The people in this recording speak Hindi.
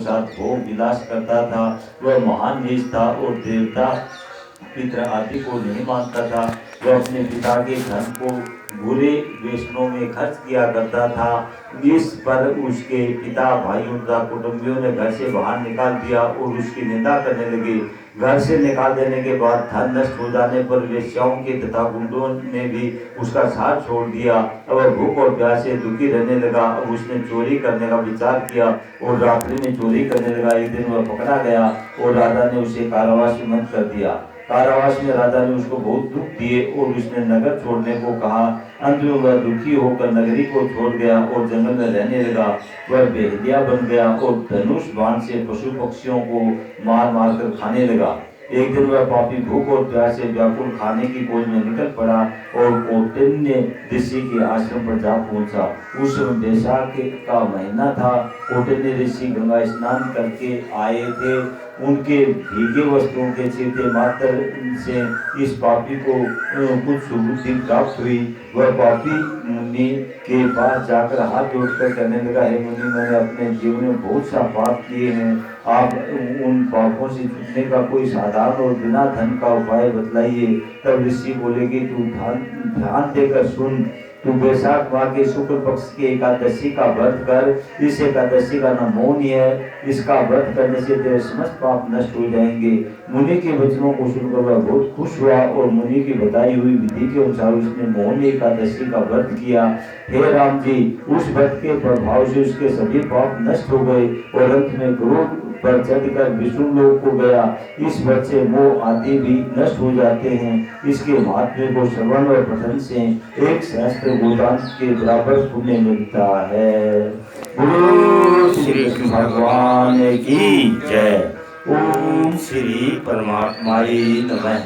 साथ भोग विलास करता था। वह महान नीच था और देवता पितृ आदि को नहीं मानता था। वह अपने पिता के धन को बुरे व्यसनों में खर्च किया करता था। इस पर उसके पिता भाइयों तथा कुटुंबियों ने घर से बाहर निकाल दिया और उसकी निंदा करने लगे। घर से निकाल देने के बाद धन नष्ट हो जाने पर वेश्याओं के तथा गुंडों ने भी उसका साथ छोड़ दिया। अब वह भूख और प्यास से दुखी रहने लगा। अब उसने चोरी करने का विचार किया और रात्रि में चोरी करने लगा। एक दिन वह पकड़ा गया और राजा ने उसे कारावास में बंद कर दिया। कारावास में राजा ने उसको बहुत दुख दिए और उसने नगर छोड़ने को कहा। अंत में वह दुखी होकर नगरी को छोड़ गया और जंगल में रहने लगा। वह बेहदिया बन गया और धनुष बाण से पशु पक्षियों को मार मार कर खाने लगा। एक दिन वह पापी भूख और प्यास से व्याकुल खाने की खोज में निकल पड़ा और कौटिन्य ऋषि के आश्रम पर जा पहुंचा। उस समय बैसाख का महीना था। कौटिन्य ऋषि गंगा स्नान करके आए थे। उनके भीगे वस्त्रों के छींटे मात्र से इस पापी को कुछ सुबुद्धि प्राप्त हुई। वह पापी मुनि के पास जाकर हाथ जोड़कर कहने लगा, हे मुनि, मैंने अपने जीवन में बहुत सा पाप किए हैं। आप उन पापों से छूटने का कोई साधारण और बिना धन का उपाय बतलाइए। तब ऋषि बोले कि तू ध्यान देकर सुन। तू बैसाख माह के शुक्ल पक्ष की एकादशी का व्रत कर। इस एकादशी का नाम मौनी है। इसका व्रत करने से तेरे समस्त पाप नष्ट हो जाएंगे। मुनि के वचनों को सुनकर वह बहुत खुश हुआ और मुनि की बताई हुई विधि के अनुसार उसने मौनी एकादशी का व्रत किया। हे राम जी, उस व्रत के प्रभाव से उसके सभी पाप नष्ट हो गए और अंत में क्रोध पर चढ़कर विष्णु लोक को गया। इस व्रत से मोह आदि भी नष्ट हो जाते हैं। इसके महात्म्य को श्रवण और पठन से एक सहस्त्र गोदान के बराबर पुण्य मिलता है। बोलो श्री कृष्ण भगवान की जय। ओम श्री परमात्माय नमः।